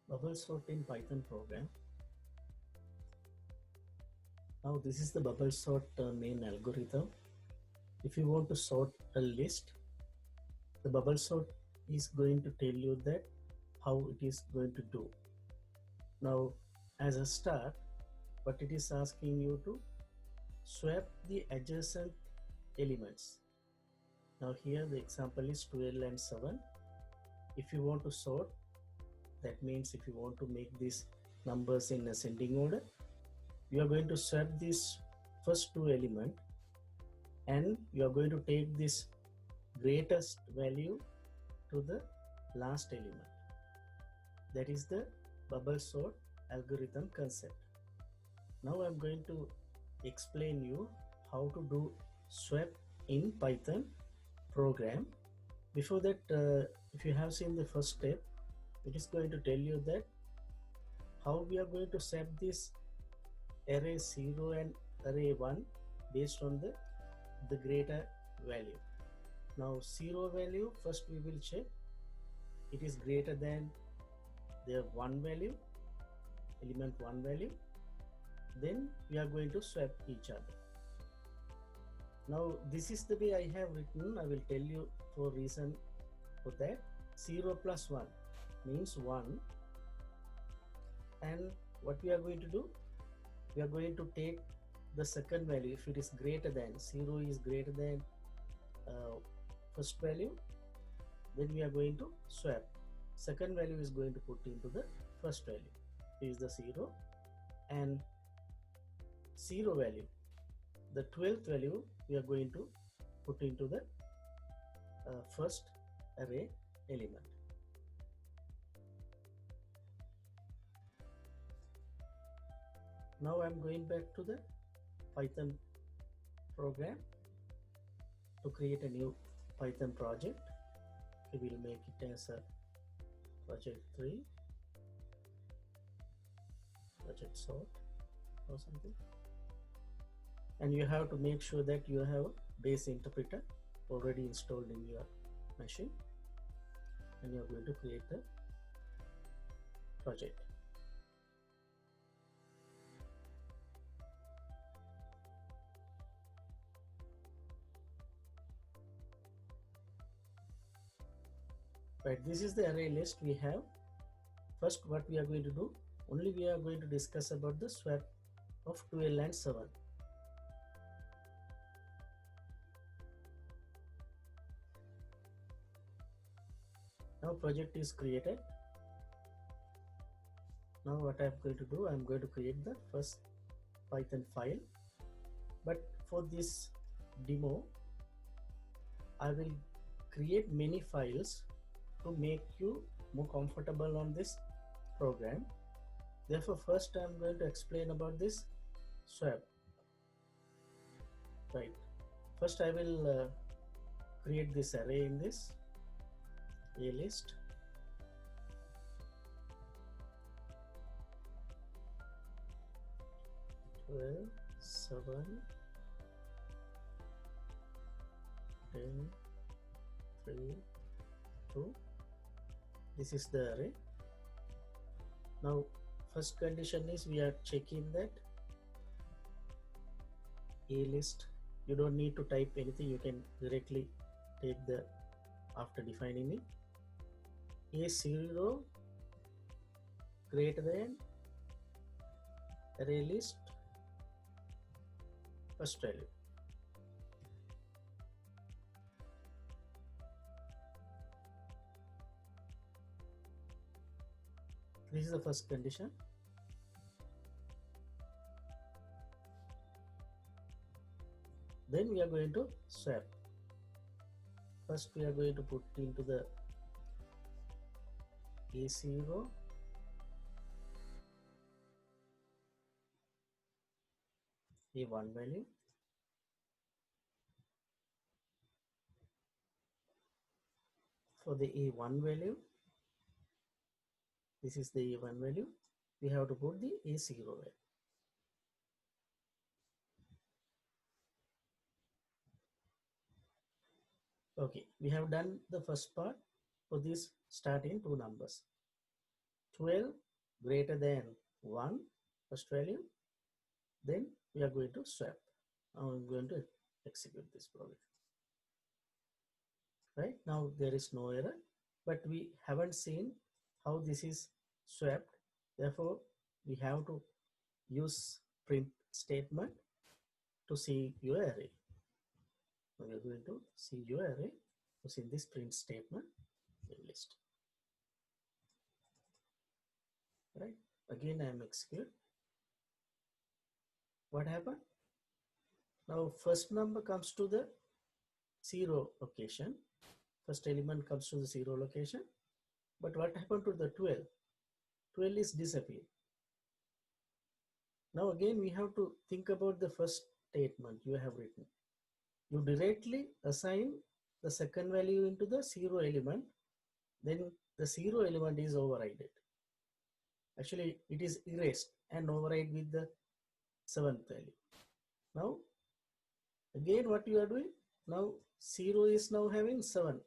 Bubble sort in Python program. Now this is the bubble sort main algorithm. If you want to sort a list, the bubble sort is going to tell you that how it is going to do. Now as a start, what it is asking you to swap the adjacent elements. Now here the example is 12 and 7. If you want to sort, that means if you want to make these numbers in ascending order, you are going to swap this first two element and you are going to take this greatest value to the last element. That is the bubble sort algorithm concept. Now I'm going to explain you how to do swap in Python program. Before that, if you have seen the first step, it is going to tell you that how we are going to set this array 0 and array 1 based on the greater value. Now 0 value, first we will check it is greater than the 1 value, element 1 value. Then we are going to swap each other. Now this is the way I have written. I will tell you for reason for that. 0 plus 1 means 1, and what we are going to do, we are going to take the second value. If it is greater than 0 is greater than first value, then we are going to swap. Second value is going to put into the first value, is the 0, and 0 value, the 12th value, we are going to put into the first array element. Now I'm going back to the Python program to create a new Python project. We will make it as a project 3, project sort or something. And you have to make sure that you have base interpreter already installed in your machine, and you are going to create the project. Right, this is the array list we have. First, what we are going to do, only we are going to discuss about the swap of 12 and 7. Now project is created. Now what I am going to do, I am going to create the first Python file. But for this demo, I will create many files to make you more comfortable on this program. Therefore, first I am going to explain about this swap. Right. First I will create this array in this A list. Well, 7, 10, 3, 2. This is the array. Now first condition is we are checking that A list, you don't need to type anything, you can directly take the after defining it. A0 greater than array list first value. This is the first condition. Then we are going to swap. First we are going to put into the A0 A1 value. For the A1 value, this is the A1 value, we have to put the A0 value. Okay, we have done the first part. For this, start in two numbers, 12 greater than 1 first value, then we are going to swap. Now I'm going to execute this program. Right now there is no error, but we haven't seen how this is swapped. Therefore, we have to use print statement to see your array. Now we are going to see your array using this print statement list. Right? Again, I am execute. What happened? Now first number comes to the 0 location. First element comes to the 0 location. But what happened to the 12? 12 is disappeared. Now again, we have to think about the first statement you have written. You directly assign the second value into the 0 element, then the 0 element is overridden. Actually, it is erased and override with the 7th value. Now, again, what you are doing? Now, 0 is now having 7.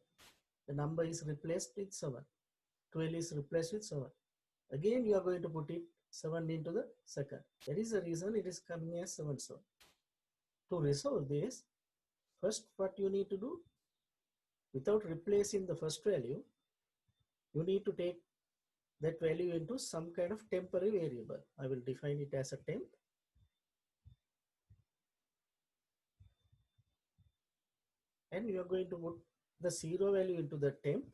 The number is replaced with 7. 12 is replaced with 7. Again, you are going to put it 7 into the second. That is the reason it is coming as 7, 7. To resolve this, first what you need to do, without replacing the first value, you need to take that value into some kind of temporary variable. I will define it as a temp. And you are going to put the 0 value into the temp.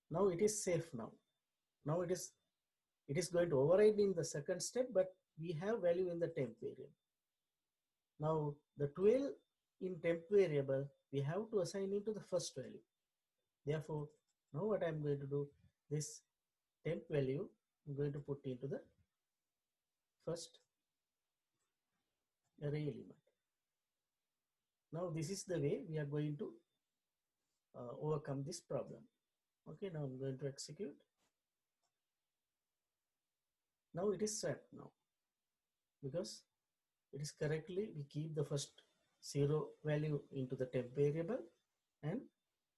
Now it is safe now. Now it is going to override in the second step, but we have value in the temp variable. Now the 12 in temp variable, we have to assign into the first value. Therefore, now what I am going to do, this temp value, I'm going to put into the first array element. Now this is the way we are going to overcome this problem. Okay, now I'm going to execute. Now it is swapped now, because it is correctly, we keep the first 0 value into the temp variable, and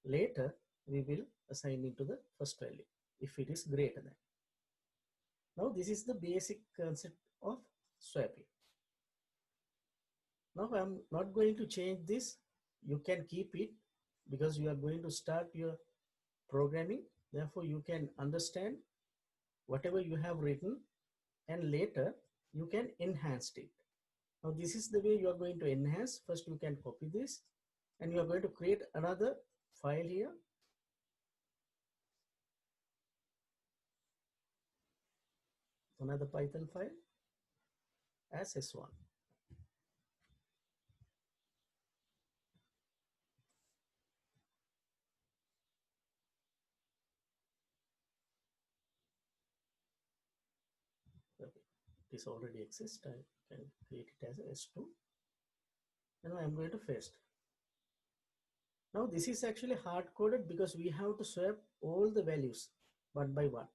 later we will assign into the first value if it is greater than. Now this is the basic concept of swapping. Now I'm not going to change this. You can keep it because you are going to start your programming. Therefore, you can understand whatever you have written, and later you can enhance it. Now this is the way you are going to enhance. First you can copy this, and you are going to create another file here. Another Python file as S1. Okay. This already exists. I can create it as S2. And I am going to paste. Now this is actually hard coded because we have to swap all the values one by one.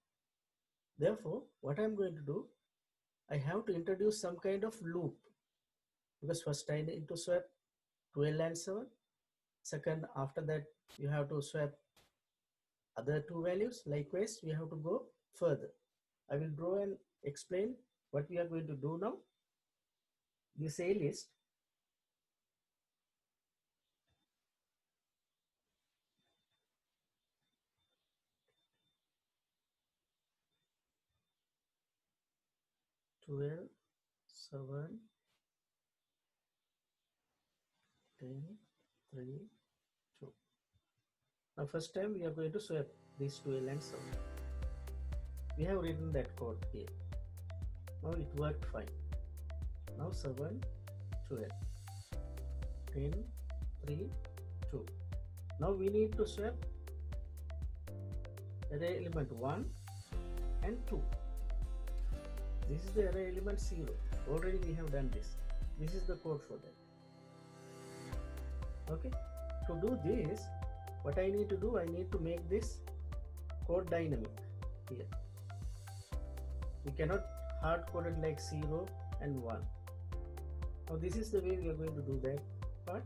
Therefore, what I'm going to do, I have to introduce some kind of loop, because first I need to swap 12 and 7. Second, after that, you have to swap other two values. Likewise, we have to go further. I will draw and explain what we are going to do now. This A list, (12, 7, 10, 3, 2). Now first time we are going to swap these 12 and 7. We have written that code here. Now it worked fine. Now 7, 12, 10, 3, 2. Now we need to swap array element 1 and 2. This is the array element 0. Already we have done this. This is the code for that. Okay. To do this, what I need to do, I need to make this code dynamic here. We cannot hard code it like 0 and 1. Now this is the way we are going to do that part.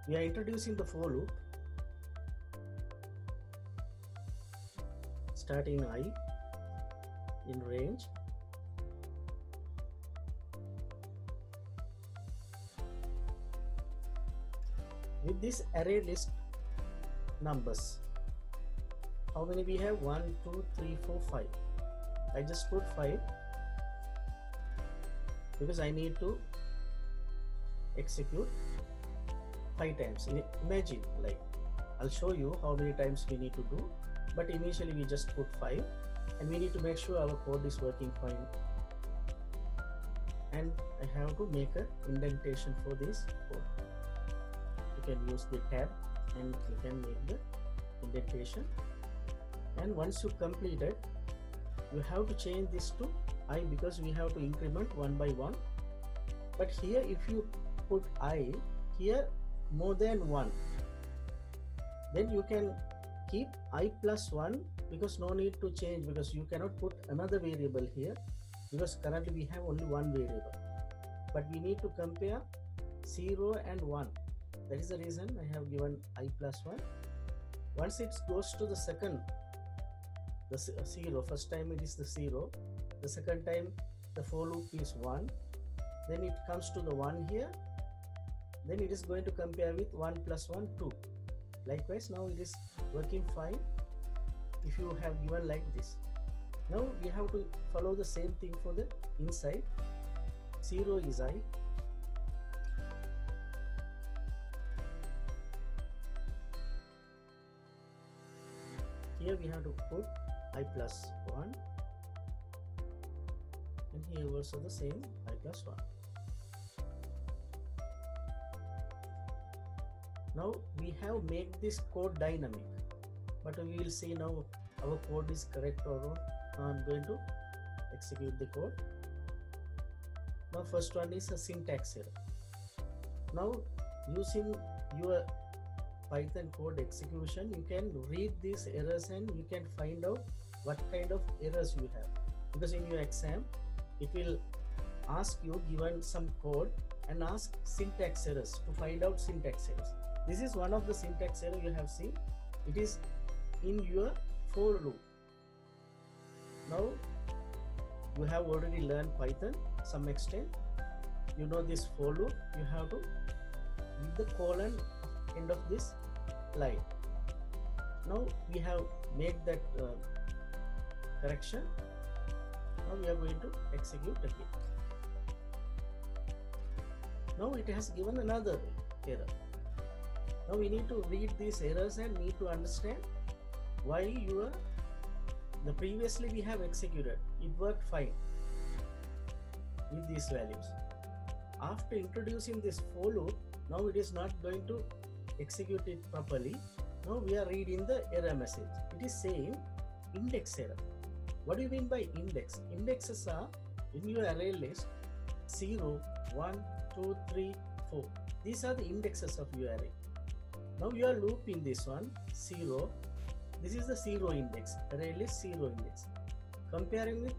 We are introducing the for loop. start in I in range. With this array list numbers, how many we have? 1 2 3 4 5. I just put 5 because I need to execute 5 times. Imagine, like, I'll show you how many times we need to do, but initially we just put 5 and we need to make sure our code is working fine. And I have to make an indentation for this code. You can use the tab and you can make the indentation. And once you complete it, you have to change this to I because we have to increment one by one. But here if you put I here more than 1, then you can keep I plus 1 because no need to change, because you cannot put another variable here because currently we have only one variable, but we need to compare 0 and 1. That is the reason I have given I plus 1. Once it goes to the second, the 0, first time it is the 0, the second time the for loop is 1, then it comes to the 1 here, then it is going to compare with 1 plus 1 2. Likewise, now it is working fine if you have given like this. Now we have to follow the same thing for the inside. 0 is I, here we have to put I plus 1, and here also the same I plus 1. Now we have made this code dynamic, but we will see now our code is correct or not. Now I'm going to execute the code. Now first one is a syntax error. Now using your Python code execution, you can read these errors and you can find out what kind of errors you have, because in your exam it will ask you, given some code, and ask syntax errors to find out syntax errors. This is one of the syntax error you have seen. It is in your for loop. Now you have already learned Python some extent. You know this for loop. You have to give the colon end of this line. Now we have made that correction. Now we are going to execute again. Now it has given another error. Now we need to read these errors and need to understand why the previously we have executed, it worked fine with these values. After introducing this for loop, now it is not going to execute it properly. Now we are reading the error message. It is saying index error. What do you mean by index? Indexes are in your array list 0, 1, 2, 3, 4. These are the indexes of your array. Now you are looping this one 0. This is the 0 index, array list 0 index. Comparing with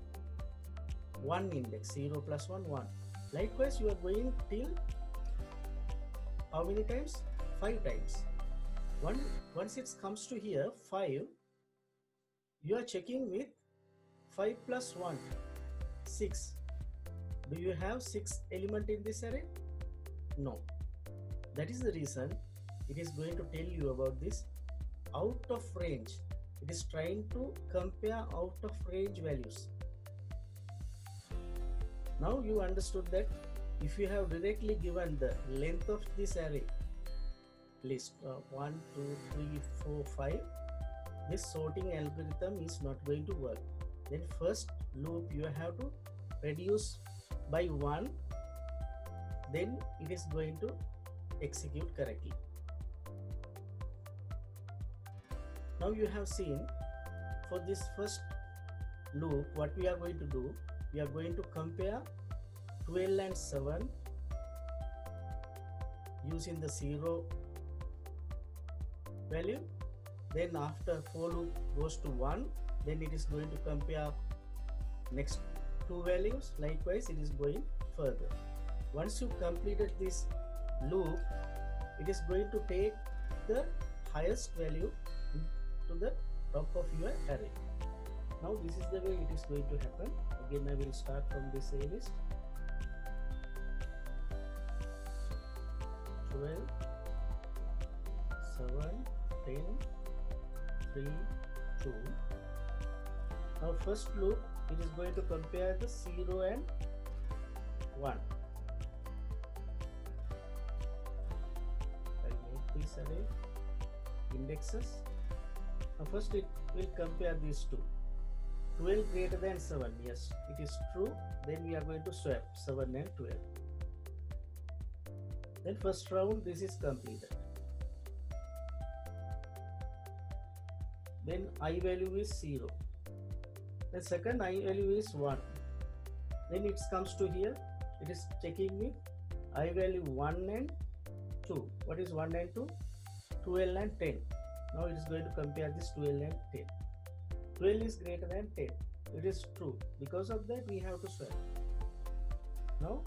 1 index, 0 plus 1, 1. Likewise, you are going till how many times? 5 times. Once it comes to here 5, you are checking with 5 plus 1, 6. Do you have 6 element in this array? No. That is the reason it is going to tell you about this out of range. It is trying to compare out of range values. Now you understood that if you have directly given the length of this array list 1, 2, 3, 4, 5, this sorting algorithm is not going to work. Then first loop you have to reduce by 1, then it is going to execute correctly. Now you have seen for this first loop what we are going to do. We are going to compare 12 and 7 using the 0 value. Then after for loop goes to 1, then it is going to compare next 2 values. Likewise, it is going further. Once you completed this loop, it is going to take the highest value to the top of your array. Now this is the way it is going to happen. Again, I will start from this A list. 12, 7, 10, 3, 2. Now first loop, it is going to compare the 0 and 1. I'll make this array indexes. Now first it will compare these two. 12 greater than 7, yes, it is true. Then we are going to swap 7 and 12. Then first round, this is completed. Then I value is 0. The second I value is 1. Then it comes to here, it is checking me I value 1 and 2. What is 1 and 2? 12 and 10. Now it is going to compare this 12 and 10. 12 is greater than 10. It is true. Because of that, we have to swap. Now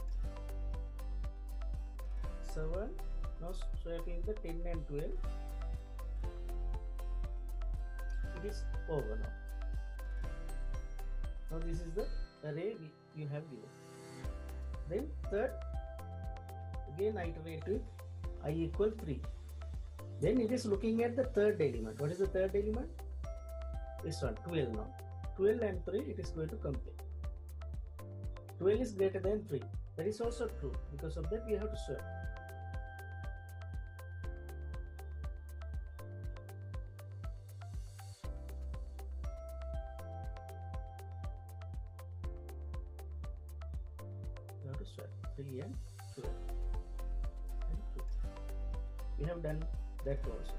7. Now swapping the 10 and 12. It is over now. Now this is the array you have given. Then third, again iterate with I equal 3. Then it is looking at the third element. What is the third element? This one, 12 now. 12 and 3, it is going to compare. 12 is greater than 3. That is also true. Because of that, we have to swap. We have to swap 3 and 12 and 2. We have done that also.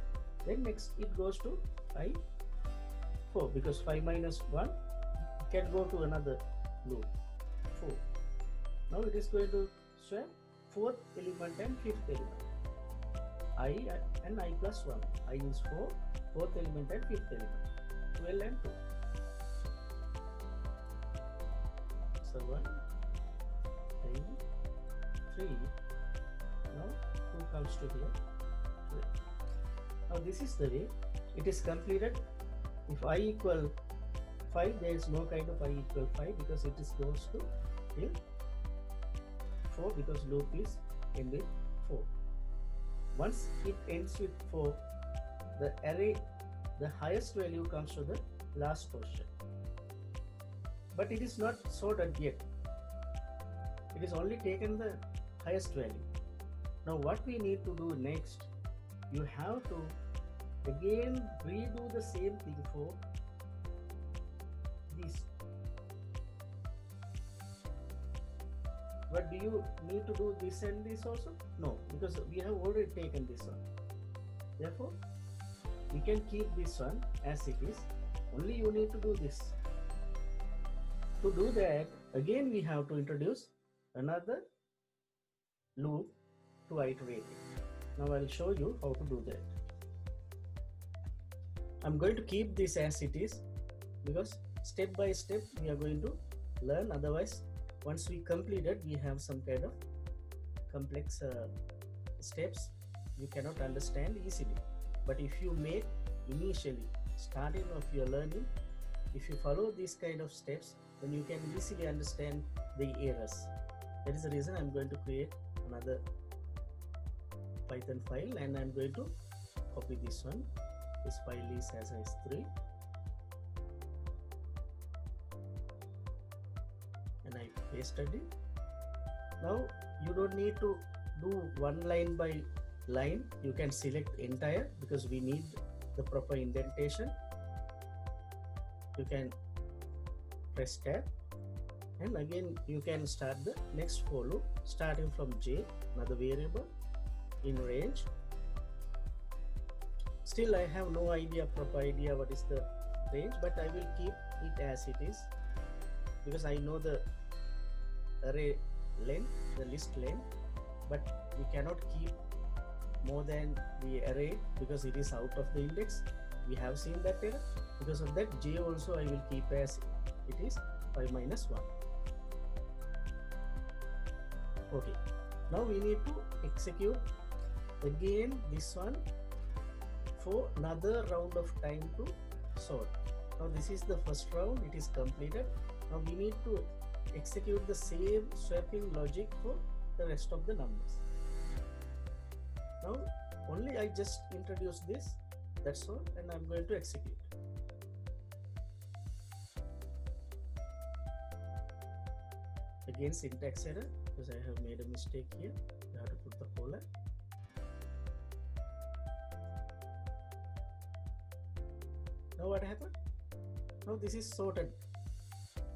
Then next it goes to I4, because 5 minus 1 can go to another loop, 4. Now it is going to swap 4th element and 5th element. I and I plus 1. I is 4, 4th element and 5th element. 12 and 2. 7, 10, 3. Now 2 comes to here. 12. Now this is the way it is completed. If I equal 5, there is no kind of I equal 5 because it is goes to till 4 because loop is end with 4. Once it ends with 4, the array, the highest value comes to the last position. But it is not sorted yet. It is only taken the highest value. Now what we need to do next, you have to again redo the same thing for this. But do you need to do this and this also? No, because we have already taken this one. Therefore, we can keep this one as it is. Only you need to do this. To do that, again we have to introduce another loop to iterate it. Now I'll show you how to do that. I'm going to keep this as it is because step by step we are going to learn. Otherwise, once we complete it, we have some kind of complex steps you cannot understand easily. But if you make initially starting of your learning, if you follow these kind of steps, then you can easily understand the errors. That is the reason I'm going to create another Python file and I'm going to copy this one. This file is as S3 and I pasted it. Now you don't need to do one line by line. You can select entire because we need the proper indentation. You can press tab and again you can start the next for loop starting from j, another variable in range. Still I have no idea, proper idea what is the range, but I will keep it as it is because I know the array length, the list length, but we cannot keep more than the array because it is out of the index. We have seen that error. Because of that, j also I will keep as it is 5 minus 1. Okay, now we need to execute again this one for another round of time to sort. Now this is the first round, it is completed. Now we need to execute the same swapping logic for the rest of the numbers. Now only I just introduce this, that's all, and I'm going to execute. Again syntax error because I have made a mistake here. You have to put the polar. Now what happened? Now this is sorted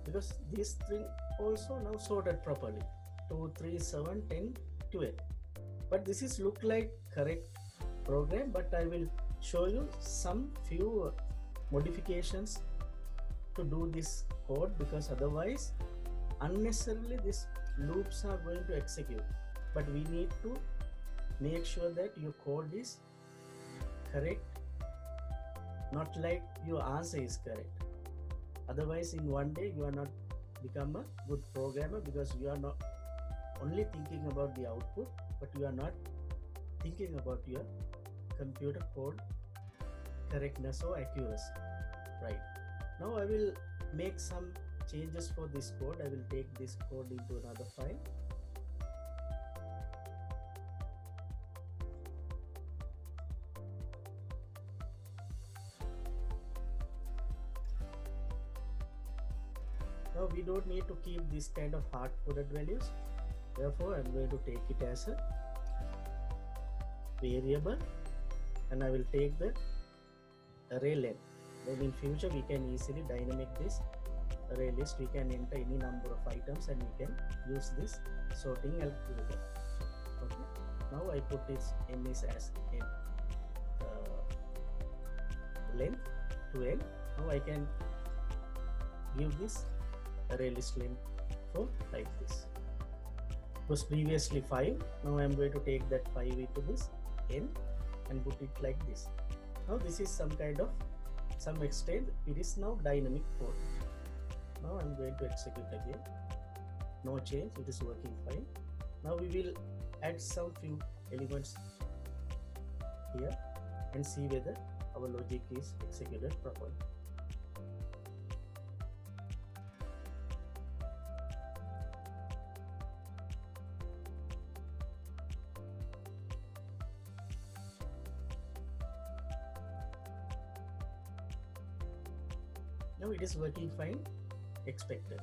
because these three also now sorted properly. 2, 3, 7, 10, 12. But this is look like correct program, but I will show you some few modifications to do this code, because otherwise unnecessarily these loops are going to execute. But we need to make sure that your code is correct, not like your answer is correct. Otherwise in one day you are not become a good programmer, because you are not only thinking about the output, but you are not thinking about your computer code correctness or accuracy. Right, now I will make some changes for this code. I will take this code into another file. Now we don't need to keep this kind of hard-coded values. Therefore, I'm going to take it as a variable, and I will take the array length. Then in future we can easily dynamic this array list. We can enter any number of items and we can use this sorting algorithm. Okay. Now I put its n is as n length 12. Now I can give this array list length for like this. It was previously 5. Now I am going to take that 5 into this n and put it like this. Now this is some kind of some extent. It is now dynamic code. Now I'm going to execute again. No change. It is working fine. Now we will add some few elements here and see whether our logic is executed properly. Now it is working fine, expected.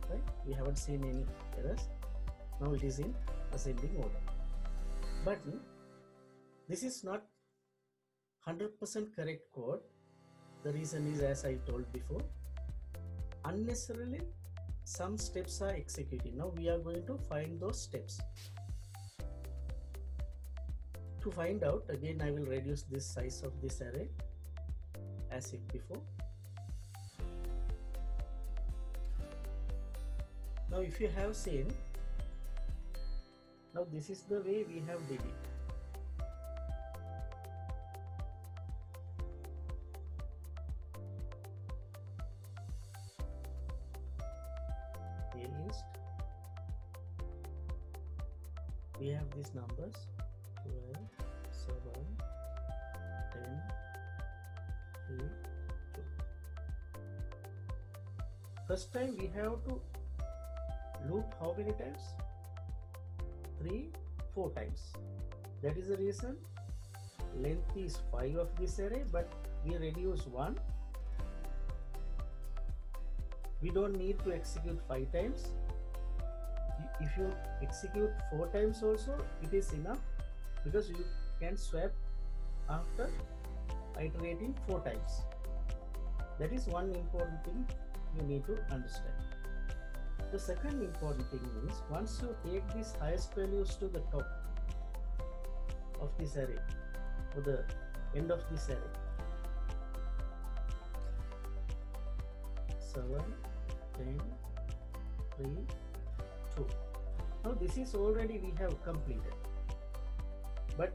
Right? We haven't seen any errors. Now it is in ascending order. But this is not 100% correct code. The reason is, as I told before, unnecessarily some steps are executed. Now we are going to find those steps. To find out, again I will reduce this size of this array as if before. Now if you have seen, now this is the way we have did it. A list, we have these numbers 12, 7, 10, 3, 2. First time we have to loop how many times? 3, 4 times. That is the reason length is 5 of this array, but we reduce 1. We don't need to execute 5 times. If you execute 4 times also, it is enough, because you can swap after iterating 4 times. That is one important thing you need to understand. The second important thing is, once you take these highest values to the top of this array, or the end of this array, 7, 10, 3, 2. Now this is already we have completed. But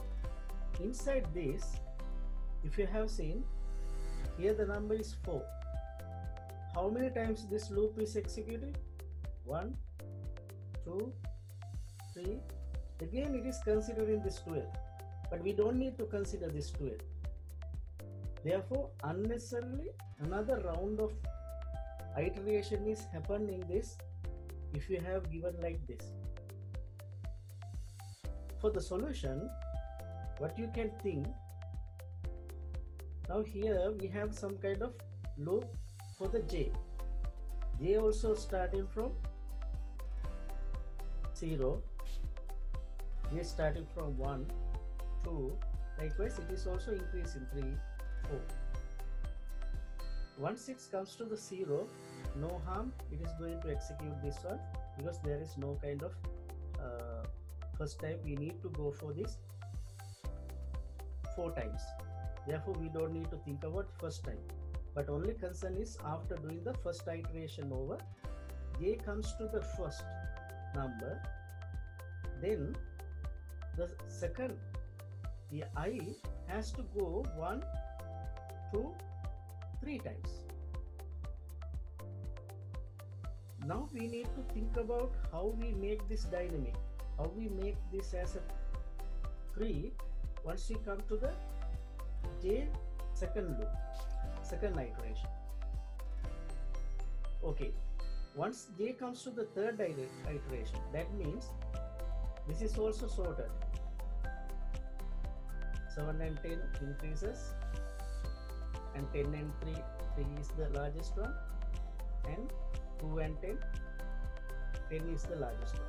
inside this, if you have seen, here the number is 4. How many times this loop is executed? 1, 2, 3. Again it is considering this 12, but we don't need to consider this 12. Therefore, unnecessarily another round of iteration is happening this if you have given like this. For the solution, what you can think, now here we have some kind of loop for the j. J also starting from 0, j starting from 1, 2, likewise it is also increasing 3, 4. Once it comes to the 0, no harm, it is going to execute this one because there is no kind of first time we need to go for this 4 times. Therefore, we don't need to think about first time. But only concern is after doing the first iteration over, j comes to the first number, then the second, the I has to go 1, 2, 3 times. Now we need to think about how we make this dynamic, how we make this as a 3 once we come to the j second loop, second iteration. Okay, once j comes to the third iteration, that means this is also sorted. 7 and 10 increases, and 10 and 3 is the largest one, and 2 and 10 is the largest one.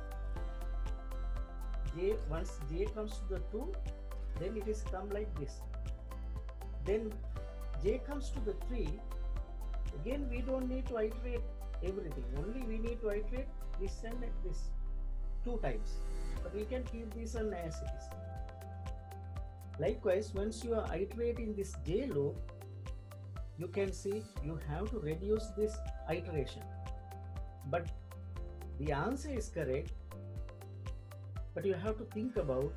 Once j comes to the 2, then it is come like this. Then j comes to the 3, again we don't need to iterate everything, only we need to iterate this and this 2 times, but we can keep this one as it is. Likewise, once you are iterating this j loop, you can see you have to reduce this iteration, but the answer is correct, but you have to think about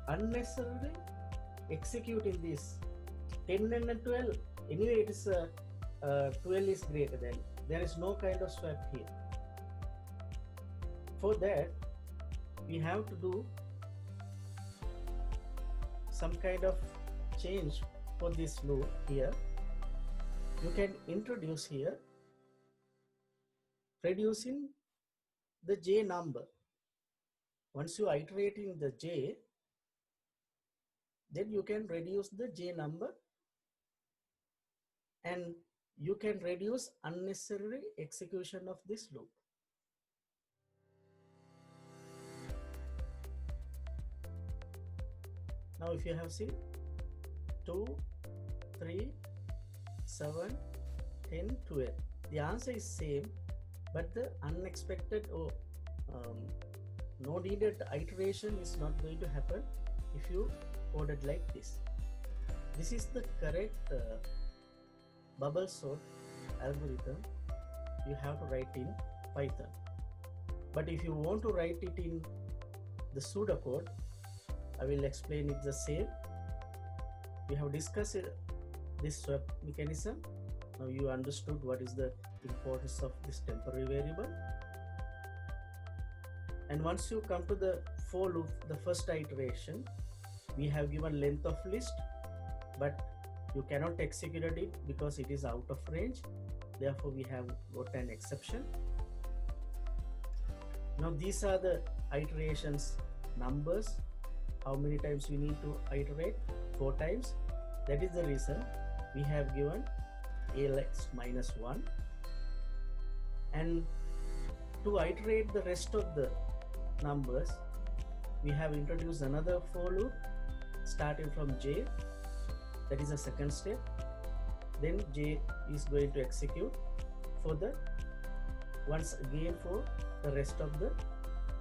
unnecessarily executing this 10 and 12. Anyway, it is 12 is greater than, there is no kind of swap here. For that, we have to do some kind of change for this loop here. You can introduce here reducing the j number. Once you iterating the j, then you can reduce the j number, and you can reduce unnecessary execution of this loop. Now if you have seen 2, 3, 7, 10, 12, the answer is same, but the unexpected or no needed iteration is not going to happen if you coded like this. This is the correct bubble sort algorithm you have to write in Python. But if you want to write it in the pseudocode, I will explain it the same. We have discussed this swap mechanism. Now you understood what is the importance of this temporary variable. And once you come to the for loop, the first iteration, we have given length of list, but you cannot execute it because it is out of range. Therefore, we have got an exception. Now these are the iterations numbers. How many times we need to iterate? 4 times. That is the reason we have given ALX -1. And to iterate the rest of the numbers, we have introduced another for loop starting from j. That is the second step. Then j is going to execute for the once again for the rest of the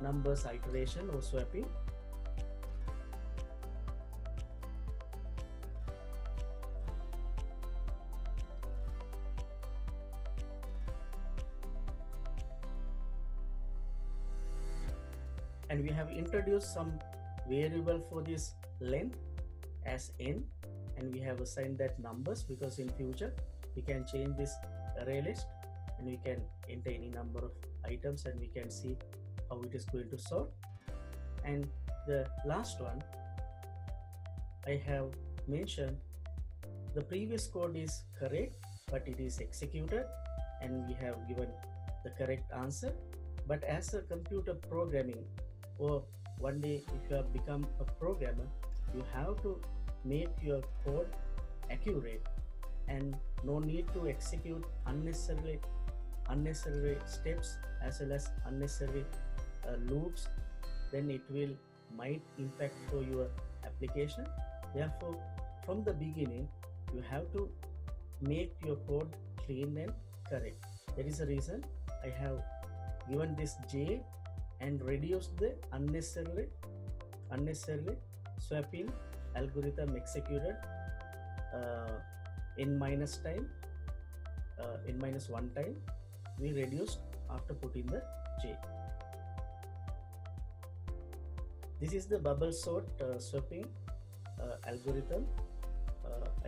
numbers iteration or swapping. And we have introduced some variable for this length as n, and we have assigned that numbers because in future we can change this array list and we can enter any number of items and we can see how it is going to sort. And the last one I have mentioned the previous code is correct, but it is executed and we have given the correct answer. But as a computer programming, or one day if you have become a programmer, you have to make your code accurate and no need to execute unnecessary steps as well as unnecessary loops. Then it will might impact for your application. Therefore, from the beginning, you have to make your code clean and correct. That is the reason I have given this J and reduced the unnecessarily swapping algorithm executed in minus time, in -1 time. We reduced after putting the J. This is the bubble sort swapping algorithm.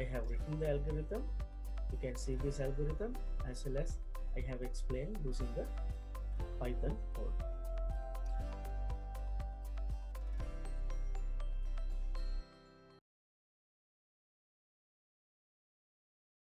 I have written the algorithm. You can see this algorithm as well as I have explained using the Python code.